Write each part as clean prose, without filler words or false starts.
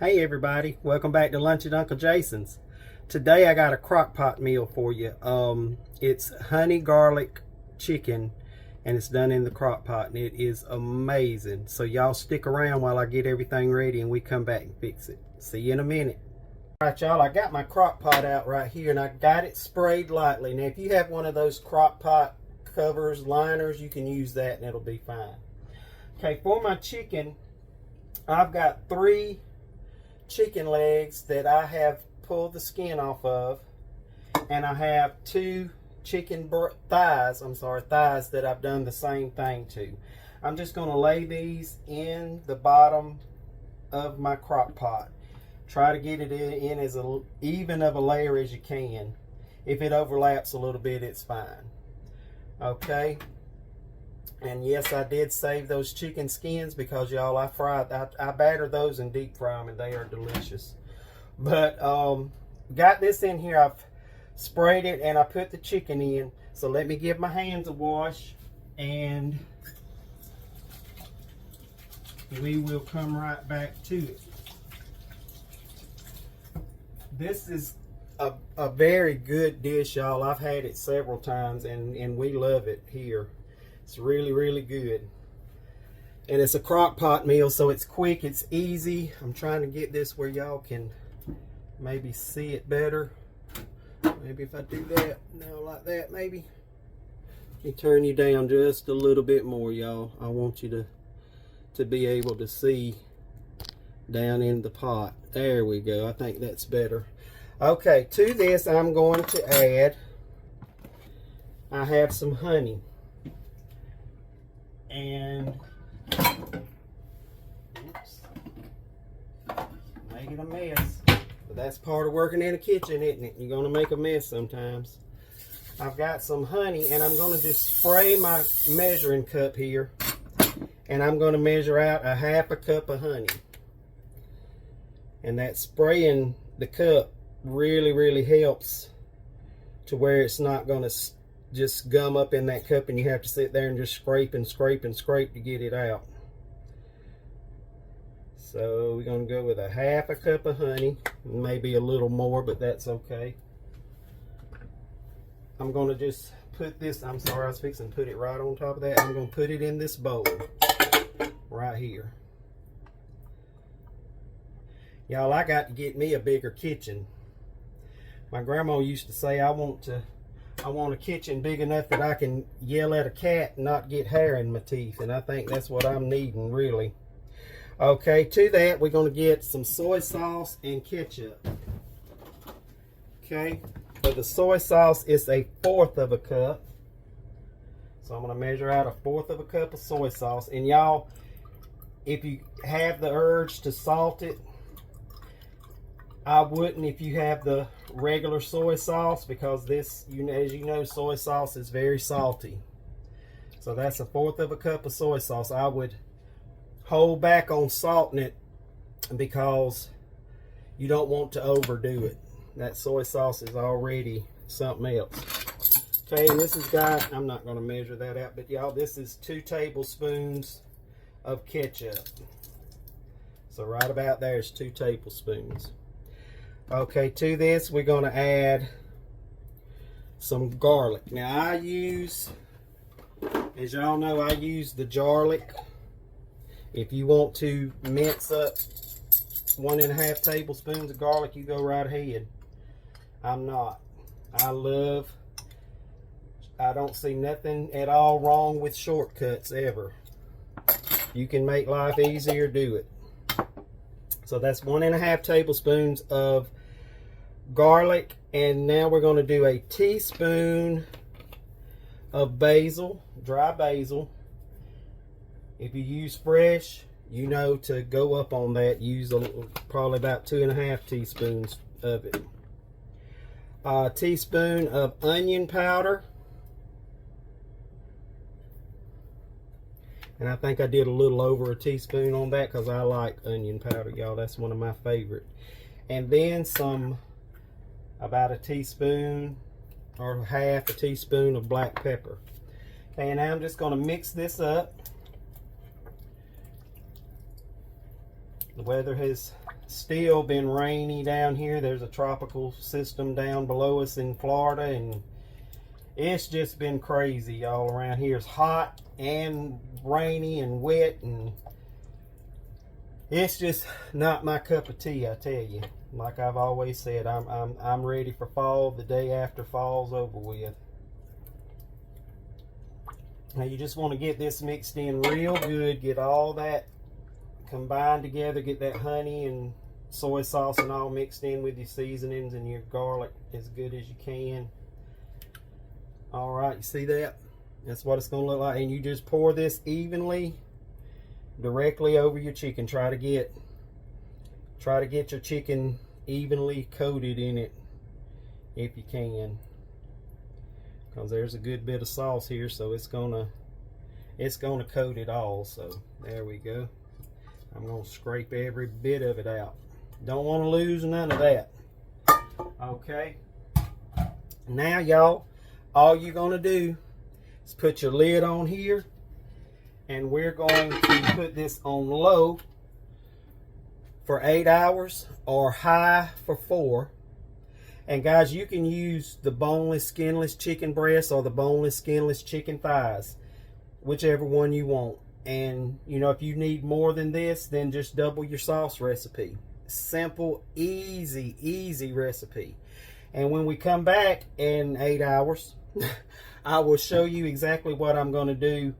Hey everybody, welcome back to Lunch at Uncle Jason's. Today I got a crock pot meal for you. It's honey garlic chicken and it's done in the crock pot and it is amazing. So y'all stick around while I get everything ready and we come back and fix it. See you in a minute. Alright y'all, I got my crock pot out right here and I got it sprayed lightly. Now if you have one of those crock pot covers, liners, you can use that and it'll be fine. Okay, for my chicken, I've got 3 chicken legs that I have pulled the skin off of, and I have 2 chicken thighs that I've done the same thing to. I'm just going to lay these in the bottom of my crock pot. Try to get it in as even of a layer as you can. If it overlaps a little bit, it's fine. Okay. And yes, I did save those chicken skins because y'all, I batter those and deep fry them and they are delicious. But got this in here, I've sprayed it and I put the chicken in. So let me give my hands a wash and we will come right back to it. This is a very good dish, y'all. I've had it several times and we love it here. It's really, really good. And it's a crock pot meal, so it's quick, it's easy. I'm trying to get this where y'all can maybe see it better. Maybe if I do that, now like that, maybe. Let me turn you down just a little bit more, y'all. I want you to be able to see down in the pot. There we go. I think that's better. Okay, to this I'm going to add, I have some honey. And oops, making a mess, but that's part of working in a kitchen, isn't it? You're gonna make a mess sometimes. I've got some honey and I'm gonna just spray my measuring cup here and I'm gonna measure out a ½ cup of honey. And that spraying the cup really helps to where it's not gonna just gum up in that cup and you have to sit there and just scrape and scrape and scrape to get it out. So we're going to go with a ½ cup of honey, maybe a little more, but that's okay. I'm going to just put this, I'm sorry, I was fixing to put it right on top of that. I'm going to put it in this bowl right here. Y'all, I got to get me a bigger kitchen. My grandma used to say I want a kitchen big enough that I can yell at a cat and not get hair in my teeth. And I think that's what I'm needing, really. Okay, to that, we're going to get some soy sauce and ketchup. Okay, for the soy sauce, it's a 1/4 cup. So I'm going to measure out a 1/4 cup of soy sauce. And y'all, if you have the urge to salt it, I wouldn't if you have the regular soy sauce, because this, as you know, soy sauce is very salty. So that's a 1/4 cup of soy sauce. I would hold back on salting it because you don't want to overdo it. That soy sauce is already something else. Okay, and this has got, I'm not going to measure that out, but y'all, this is 2 tablespoons of ketchup. So right about there is 2 tablespoons. Okay, to this we're going to add some garlic. Now I use, as y'all know, I use the garlic. If you want to mince up 1½ tablespoons of garlic, you go right ahead. I'm not. I don't see nothing at all wrong with shortcuts ever. You can make life easier, do it. So that's 1½ tablespoons of garlic, and now we're going to do a teaspoon of basil, dry basil. If you use fresh, you know to go up on that. Use probably about 2½ teaspoons of it. A teaspoon of onion powder. And I think I did a little over a teaspoon on that because I like onion powder, y'all. That's one of my favorite. And then about a teaspoon or ½ a teaspoon of black pepper. Okay, and now I'm just going to mix this up. The weather has still been rainy down here. There's a tropical system down below us in Florida, and it's just been crazy all around here. It's hot and rainy and wet, and it's just not my cup of tea, I tell you. Like I've always said, I'm ready for fall the day after fall's over with. Now you just want to get this mixed in real good, get all that combined together, get that honey and soy sauce and all mixed in with your seasonings and your garlic as good as you can. All right, you see that? That's what it's going to look like. And you just pour this evenly directly over your chicken. Try to get your chicken evenly coated in it if you can, because there's a good bit of sauce here, so it's gonna coat it all. So there we go. I'm gonna scrape every bit of it out. Don't want to lose none of that. Okay, now y'all, all you're gonna do is put your lid on here, and we're going to put this on low for 8 hours or high for 4. And guys, you can use the boneless, skinless chicken breasts or the boneless, skinless chicken thighs, whichever one you want. And you know, if you need more than this, then just double your sauce recipe. Simple, easy recipe. And when we come back in 8 hours, I will show you exactly what I'm going to do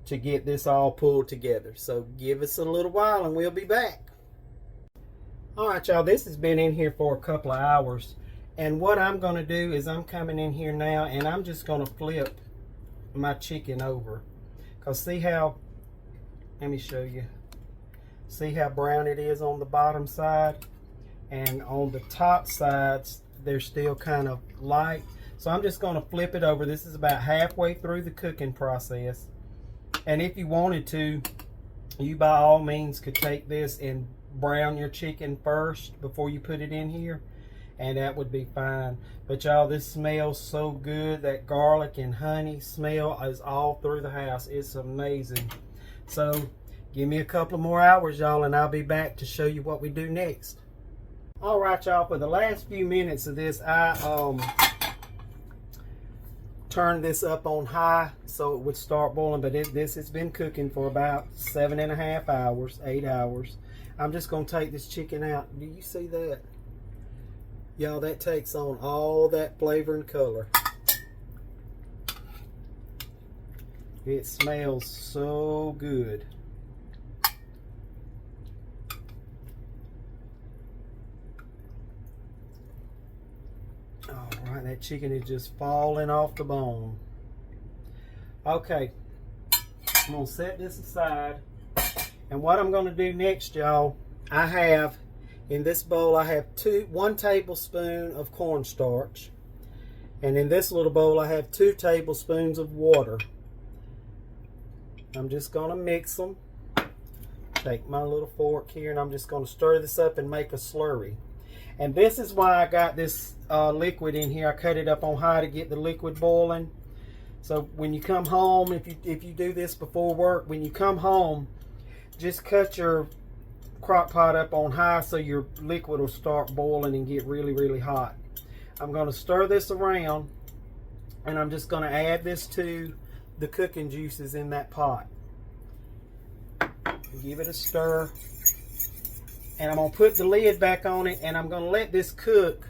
to get this all pulled together. So give us a little while and we'll be back. All right, y'all, this has been in here for a couple of hours. And what I'm going to do is I'm coming in here now and I'm just going to flip my chicken over. Because see how, let me show you. See how brown it is on the bottom side? And on the top sides, they're still kind of light. So I'm just going to flip it over. This is about halfway through the cooking process. And if you wanted to, you by all means could take this and brown your chicken first before you put it in here, and that would be fine. But y'all, this smells so good. That garlic and honey smell is all through the house. It's amazing. So give me a couple of more hours, y'all, and I'll be back to show you what we do next. All right, y'all, for the last few minutes of this, I turned this up on high so it would start boiling, but this has been cooking for about 7.5 hours, 8 hours. I'm just going to take this chicken out. Do you see that? Y'all, that takes on all that flavor and color. It smells so good. All right, that chicken is just falling off the bone. Okay, I'm going to set this aside. And what I'm going to do next, y'all, I have, in this bowl, I have 1 tablespoon of cornstarch. And in this little bowl, I have 2 tablespoons of water. I'm just going to mix them. Take my little fork here, and I'm just going to stir this up and make a slurry. And this is why I got this liquid in here. I cut it up on high to get the liquid boiling. So when you come home, if you do this before work, when you come home, just cut your crock pot up on high so your liquid will start boiling and get really hot. I'm going to stir this around, and I'm just going to add this to the cooking juices in that pot. Give it a stir, and I'm going to put the lid back on it, and I'm going to let this cook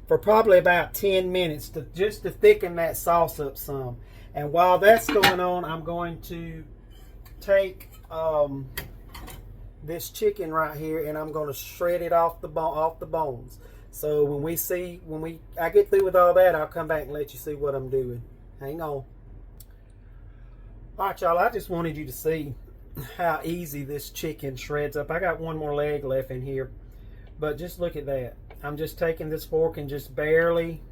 for probably about 10 minutes just to thicken that sauce up some. And while that's going on, I'm going to take this chicken right here, and I'm going to shred it off the bones. So when I get through with all that, I'll come back and let you see what I'm doing. Hang on. All right, y'all, I just wanted you to see how easy this chicken shreds up. I got one more leg left in here, but just look at that. I'm just taking this fork and just barely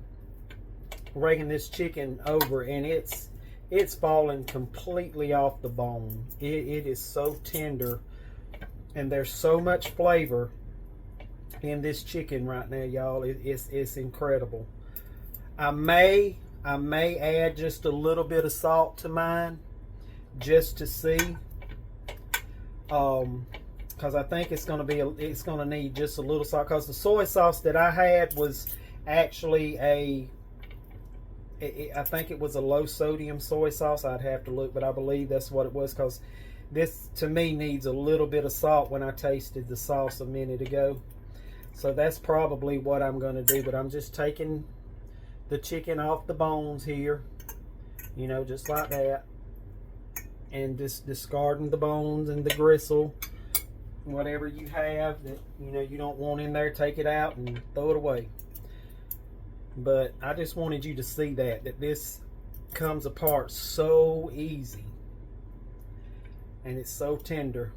raking this chicken over, and it's falling completely off the bone. It is so tender, and there's so much flavor in this chicken right now, y'all. It's incredible. I may add just a little bit of salt to mine just to see. because I think it's going to need just a little salt, because the soy sauce that I had was actually I think it was a low sodium soy sauce. I'd have to look, but I believe that's what it was, because this to me needs a little bit of salt when I tasted the sauce a minute ago. So that's probably what I'm going to do, but I'm just taking the chicken off the bones here, you know, just like that, and just discarding the bones and the gristle. Whatever you have that you know you don't want in there, take it out and throw it away. But I just wanted you to see that this comes apart so easy, and it's so tender.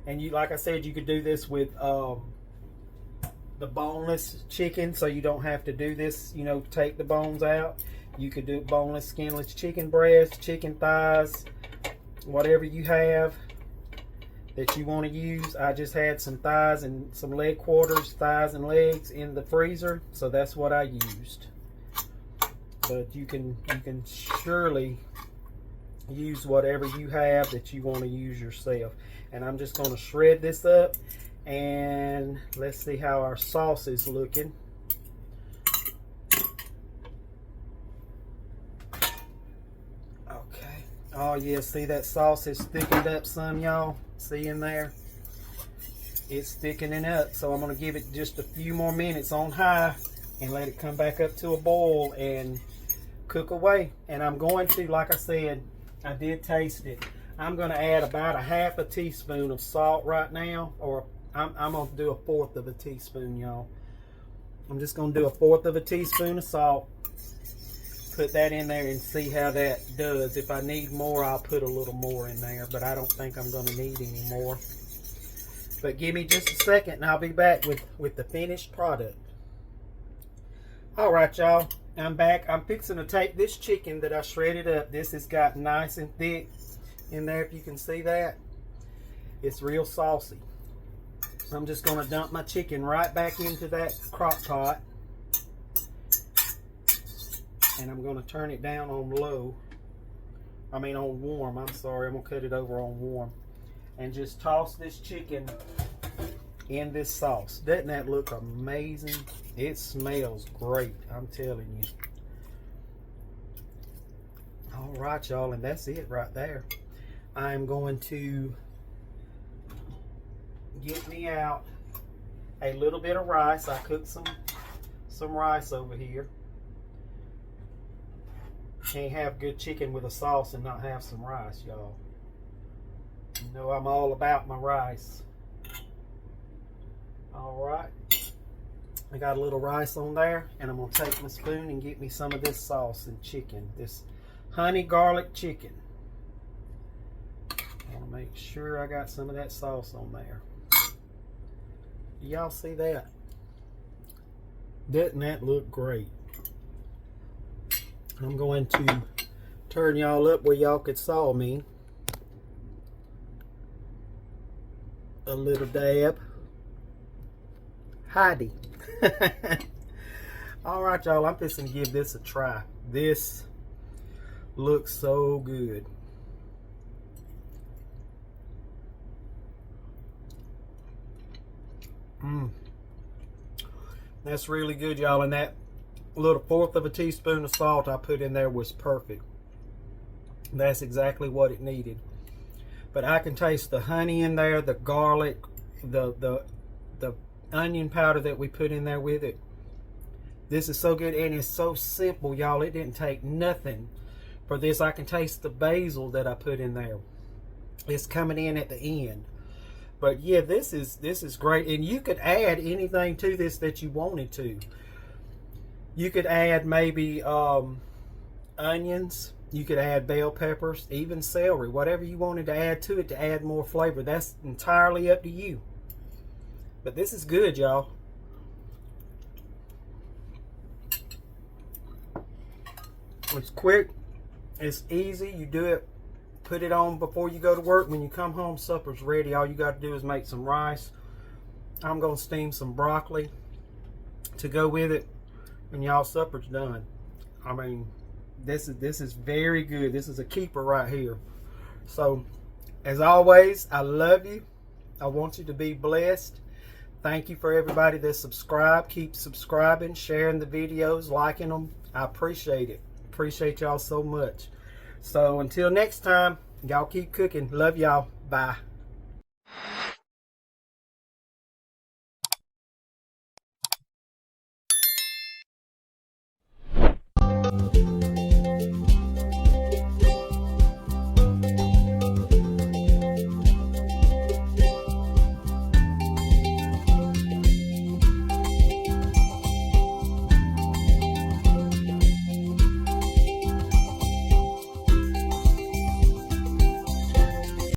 And you, like I said, you could do this with the boneless chicken, so you don't have to do this, you know, take the bones out. You could do boneless, skinless chicken breast, chicken thighs, whatever you have that you want to use. I just had some thighs and some leg quarters, thighs and legs in the freezer, so that's what I used. But you can surely use whatever you have that you want to use yourself. And I'm just going to shred this up, and let's see how our sauce is looking. Okay. Oh yeah, see that sauce is thickened up some, y'all. See in there? It's thickening up, so I'm going to give it just a few more minutes on high and let it come back up to a boil and cook away. And I'm going to, like I said, I did taste it. I'm going to add about a half a teaspoon of salt right now, or I'm going to do a fourth of a teaspoon, y'all. I'm just going to do a fourth of a teaspoon of salt. Put that in there and see how that does. If I need more, I'll put a little more in there, but I don't think I'm going to need any more. But give me just a second and I'll be back with the finished product. Alright, y'all, I'm back. I'm fixing to take this chicken that I shredded up. This has got nice and thick in there, if you can see that. It's real saucy. So I'm just going to dump my chicken right back into that crock pot. And I'm going to turn it down on low. I mean on warm, I'm sorry. I'm going to cut it over on warm. And just toss this chicken in this sauce. Doesn't that look amazing? It smells great, I'm telling you. Alright, y'all, and that's it right there. I'm going to get me out a little bit of rice. I cooked some rice over here. Can't have good chicken with a sauce and not have some rice, y'all. You know I'm all about my rice. Alright. I got a little rice on there, and I'm going to take my spoon and get me some of this sauce and chicken. This honey garlic chicken. I want to make sure I got some of that sauce on there. Y'all see that? Doesn't that look great? I'm going to turn y'all up where y'all could saw me. A little dab. Heidi. Alright, y'all, I'm just going to give this a try. This looks so good. That's really good, y'all, and that little fourth of a teaspoon of salt I put in there was perfect. That's exactly what it needed. But I can taste the honey in there, the garlic, the onion powder that we put in there with it. This is so good, and it's so simple, y'all. It didn't take nothing for this. I can taste the basil that I put in there. It's coming in at the end. But yeah, this is great, and you could add anything to this that you wanted to. You could add maybe onions. You could add bell peppers, even celery, whatever you wanted to add to it to add more flavor. That's entirely up to you. But this is good, y'all. It's quick. It's easy. You do it. Put it on before you go to work. When you come home, supper's ready. All you got to do is make some rice. I'm going to steam some broccoli to go with it. And y'all, supper's done. I mean, this is very good. This is a keeper right here. So, as always, I love you. I want you to be blessed. Thank you for everybody that subscribed. Keep subscribing, sharing the videos, liking them. I appreciate it. Appreciate y'all so much. So until next time, y'all keep cooking. Love y'all. Bye.